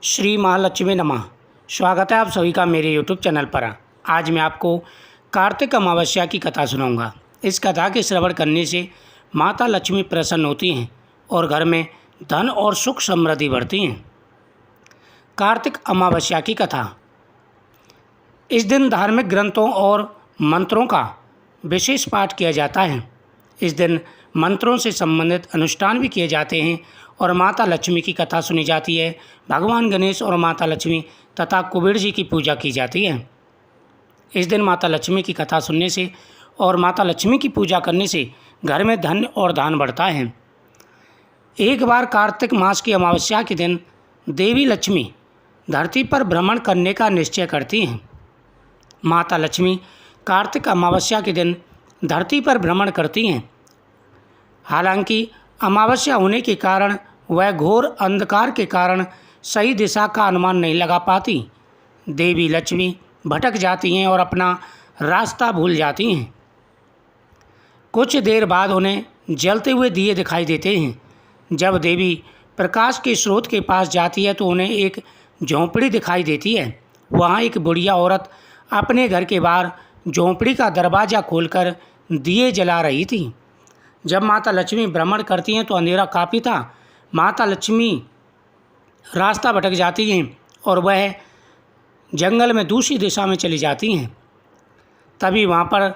श्री महालक्ष्मी नमः। स्वागत है आप सभी का मेरे यूट्यूब चैनल पर। आज मैं आपको कार्तिक अमावस्या की कथा सुनाऊंगा। इस कथा के श्रवण करने से माता लक्ष्मी प्रसन्न होती हैं और घर में धन और सुख समृद्धि बढ़ती हैं। कार्तिक अमावस्या की कथा। इस दिन धार्मिक ग्रंथों और मंत्रों का विशेष पाठ किया जाता है। इस दिन मंत्रों से संबंधित अनुष्ठान भी किए जाते हैं और माता लक्ष्मी की कथा सुनी जाती है। भगवान गणेश और माता लक्ष्मी तथा कुबेर जी की पूजा की जाती है। इस दिन माता लक्ष्मी की कथा सुनने से और माता लक्ष्मी की पूजा करने से घर में धन और दान बढ़ता है। एक बार कार्तिक मास की अमावस्या के दिन देवी लक्ष्मी धरती पर भ्रमण करने का निश्चय करती हैं। माता लक्ष्मी कार्तिक अमावस्या के दिन धरती पर भ्रमण करती हैं। हालांकि अमावस्या होने के कारण वह घोर अंधकार के कारण सही दिशा का अनुमान नहीं लगा पाती। देवी लक्ष्मी भटक जाती हैं और अपना रास्ता भूल जाती हैं। कुछ देर बाद उन्हें जलते हुए दिए दिखाई देते हैं। जब देवी प्रकाश के स्रोत के पास जाती है तो उन्हें एक झोंपड़ी दिखाई देती है। वहाँ एक बुढ़िया औरत अपने घर के बाहर झोंपड़ी का दरवाज़ा खोलकर दिए जला रही थी। जब माता लक्ष्मी भ्रमण करती हैं तो अंधेरा काफ़ी था। माता लक्ष्मी रास्ता भटक जाती हैं और वह जंगल में दूसरी दिशा में चली जाती हैं। तभी वहाँ पर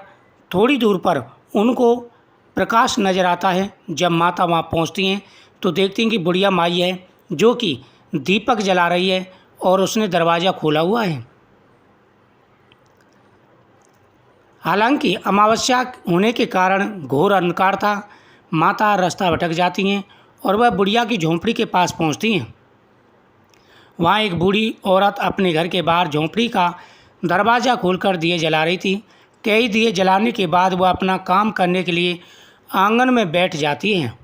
थोड़ी दूर पर उनको प्रकाश नज़र आता है। जब माता वहाँ पहुँचती हैं तो देखती हैं कि बुढ़िया माई है जो कि दीपक जला रही है और उसने दरवाज़ा खोला हुआ है। हालांकि अमावस्या होने के कारण घोर अंधकार था। माता रास्ता भटक जाती हैं और वह बुढ़िया की झोंपड़ी के पास पहुंचती हैं। वहां एक बूढ़ी औरत अपने घर के बाहर झोंपड़ी का दरवाज़ा खोलकर दिए जला रही थी। कई दिए जलाने के बाद वह अपना काम करने के लिए आंगन में बैठ जाती हैं।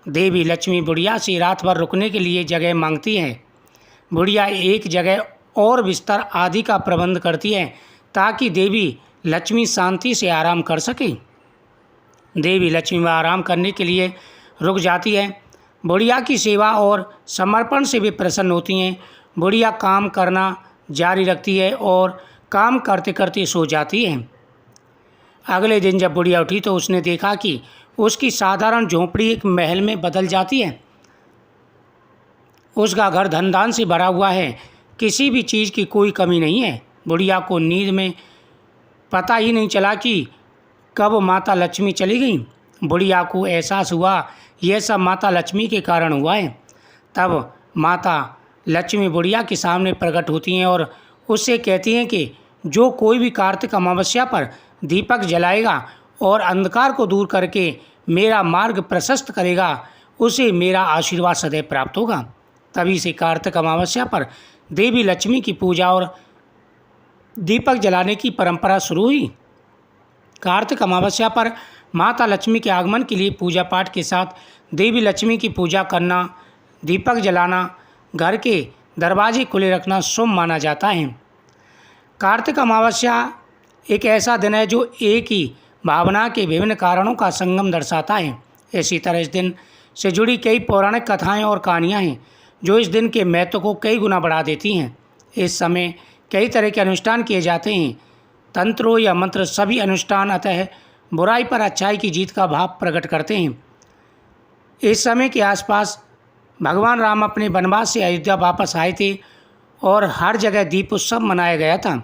देवी लक्ष्मी बुढ़िया से रात भर रुकने के लिए जगह मांगती है। बुढ़िया एक जगह और बिस्तर आदि का प्रबंध करती है ताकि देवी लक्ष्मी शांति से आराम कर सके। देवी लक्ष्मी वह आराम करने के लिए रुक जाती है। बुढ़िया की सेवा और समर्पण से भी प्रसन्न होती हैं। बुढ़िया काम करना जारी रखती है और काम करते करते सो जाती है। अगले दिन जब बुढ़िया उठी तो उसने देखा कि उसकी साधारण झोंपड़ी एक महल में बदल जाती है। उसका घर धन दान से भरा हुआ है। किसी भी चीज़ की कोई कमी नहीं है। बुढ़िया को नींद में पता ही नहीं चला कि कब माता लक्ष्मी चली गई। बुढ़िया को एहसास हुआ यह सब माता लक्ष्मी के कारण हुआ है। तब माता लक्ष्मी बुढ़िया के सामने प्रकट होती हैं और उससे कहती हैं कि जो कोई भी कार्तिक अमावस्या पर दीपक जलाएगा और अंधकार को दूर करके मेरा मार्ग प्रशस्त करेगा उसे मेरा आशीर्वाद सदैव प्राप्त होगा। तभी से कार्तिक अमावस्या पर देवी लक्ष्मी की पूजा और दीपक जलाने की परंपरा शुरू हुई। कार्तिक अमावस्या पर माता लक्ष्मी के आगमन के लिए पूजा पाठ के साथ देवी लक्ष्मी की पूजा करना, दीपक जलाना, घर के दरवाजे खुले रखना शुभ माना जाता है। कार्तिक अमावस्या एक ऐसा दिन है जो एक ही भावना के विभिन्न कारणों का संगम दर्शाता है। इसी तरह इस दिन से जुड़ी कई पौराणिक कथाएं और कहानियाँ हैं जो इस दिन के महत्व को कई गुना बढ़ा देती हैं। इस समय कई तरह के अनुष्ठान किए जाते हैं। तंत्रों या मंत्र सभी अनुष्ठान अतः बुराई पर अच्छाई की जीत का भाव प्रकट करते हैं। इस समय के आसपास भगवान राम अपने वनवास से अयोध्या वापस आए थे और हर जगह दीप उत्सव मनाया गया था।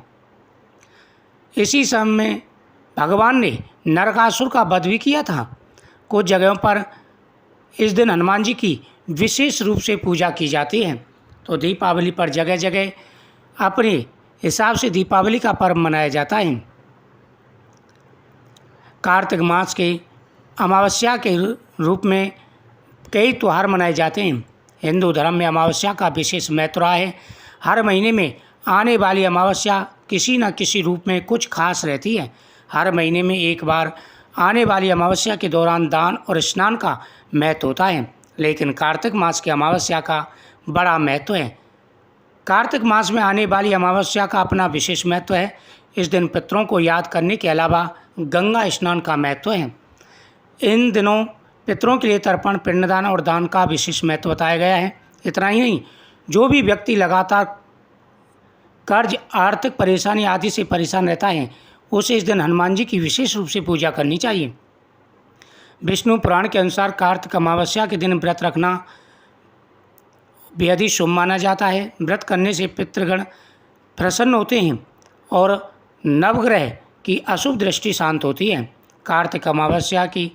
इसी समय में भगवान ने नरकासुर का वध भी किया था। कुछ जगहों पर इस दिन हनुमान जी की विशेष रूप से पूजा की जाती है। तो दीपावली पर जगह जगह अपने हिसाब से दीपावली का पर्व मनाया जाता है। कार्तिक मास के अमावस्या के रूप में कई त्यौहार मनाए जाते हैं। हिंदू धर्म में अमावस्या का विशेष महत्व रहा है। हर महीने में आने वाली अमावस्या किसी न किसी रूप में कुछ खास रहती है। हर महीने में एक बार आने वाली अमावस्या के दौरान दान और स्नान का महत्व होता है, लेकिन कार्तिक मास की अमावस्या का बड़ा महत्व है। कार्तिक मास में आने वाली अमावस्या का अपना विशेष महत्व है। इस दिन पितरों को याद करने के अलावा गंगा स्नान का महत्व है। इन दिनों पितरों के लिए तर्पण, पिंडदान और दान का विशेष महत्व बताया गया है। इतना ही नहीं, जो भी व्यक्ति लगातार कर्ज, आर्थिक परेशानी आदि से परेशान रहता है, उसे इस दिन हनुमान जी की विशेष रूप से पूजा करनी चाहिए। विष्णु पुराण के अनुसार कार्तिक अमावस्या के दिन व्रत रखना बेहद ही शुभ माना जाता है। व्रत करने से पितृगण प्रसन्न होते हैं और नवग्रह की अशुभ दृष्टि शांत होती है। कार्तिक अमावस्या की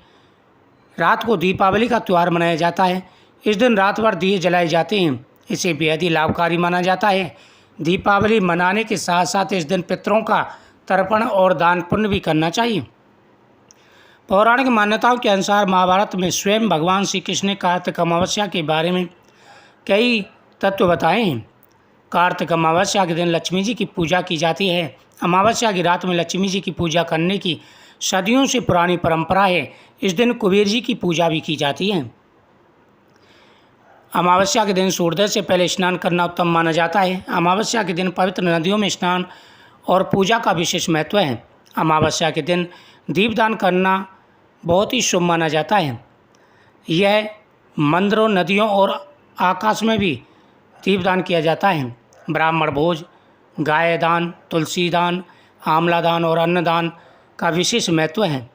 रात को दीपावली का त्यौहार मनाया जाता है। इस दिन रात भर दिए जलाए जाते हैं। इसे बेहद ही लाभकारी माना जाता है। दीपावली मनाने के साथ साथ इस दिन पितरों का तर्पण और दान पुण्य भी करना चाहिए। पौराणिक मान्यताओं के अनुसार महाभारत में स्वयं भगवान श्री कृष्ण ने कार्तिक अमावस्या के बारे में कई तत्व बताए हैं। कार्तिक अमावस्या के दिन लक्ष्मी जी की पूजा की जाती है। अमावस्या की रात में लक्ष्मी जी की पूजा करने की सदियों से पुरानी परंपरा है। इस दिन कुबेर जी की पूजा भी की जाती है। अमावस्या के दिन सूर्योदय से पहले स्नान करना उत्तम माना जाता है। अमावस्या के दिन पवित्र नदियों में स्नान और पूजा का विशेष महत्व है। अमावस्या के दिन दीपदान करना बहुत ही शुभ माना जाता है। यह मंदिरों, नदियों और आकाश में भी दीपदान किया जाता है। ब्राह्मण भोज, गाय दान, तुलसी दान, आंवला दान और अन्नदान का विशेष महत्व है।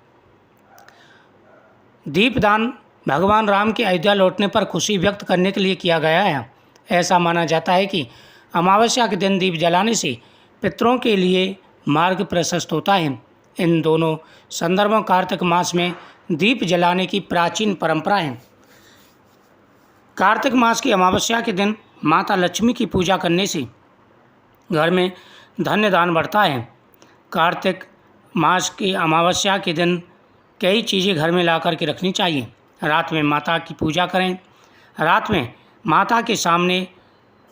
दीपदान भगवान राम के अयोध्या लौटने पर खुशी व्यक्त करने के लिए किया गया है। ऐसा माना जाता है कि अमावस्या के दिन दीप जलाने से पितरों के लिए मार्ग प्रशस्त होता है। इन दोनों संदर्भों कार्तिक मास में दीप जलाने की प्राचीन परंपरा है। कार्तिक मास की अमावस्या के दिन माता लक्ष्मी की पूजा करने से घर में धन्य दान बढ़ता है। कार्तिक मास की अमावस्या के दिन कई चीज़ें घर में ला कर के रखनी चाहिए। रात में माता की पूजा करें। रात में माता के सामने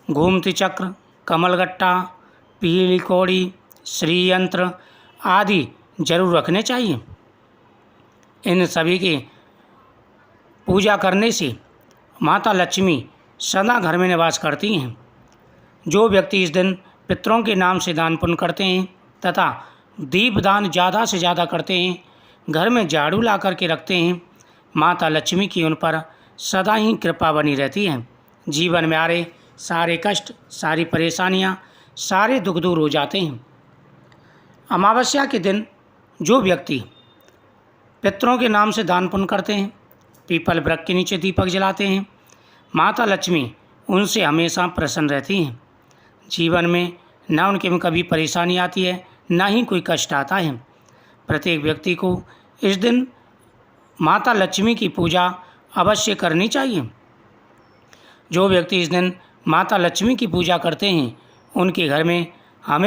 गोमती चक्र, कमलगट्टा, पीली कौड़ी, श्री यंत्र आदि जरूर रखने चाहिए। इन सभी की पूजा करने से माता लक्ष्मी सदा घर में निवास करती हैं। जो व्यक्ति इस दिन पितरों के नाम से दान पुण्य करते हैं तथा दीपदान ज़्यादा से ज़्यादा करते हैं, घर में झाड़ू ला कर के रखते हैं, माता लक्ष्मी की उन पर सदा ही कृपा बनी रहती है। जीवन में आ रहे सारे कष्ट, सारी परेशानियां, सारे दुख दूर हो जाते हैं। अमावस्या के दिन जो व्यक्ति पितरों के नाम से दान पुण्य करते हैं, पीपल वृक्ष के नीचे दीपक जलाते हैं, माता लक्ष्मी उनसे हमेशा प्रसन्न रहती हैं। जीवन में न उनके में कभी परेशानी आती है, न ही कोई कष्ट आता है। प्रत्येक व्यक्ति को इस दिन माता लक्ष्मी की पूजा अवश्य करनी चाहिए। जो व्यक्ति इस दिन माता लक्ष्मी की पूजा करते हैं, उनके घर में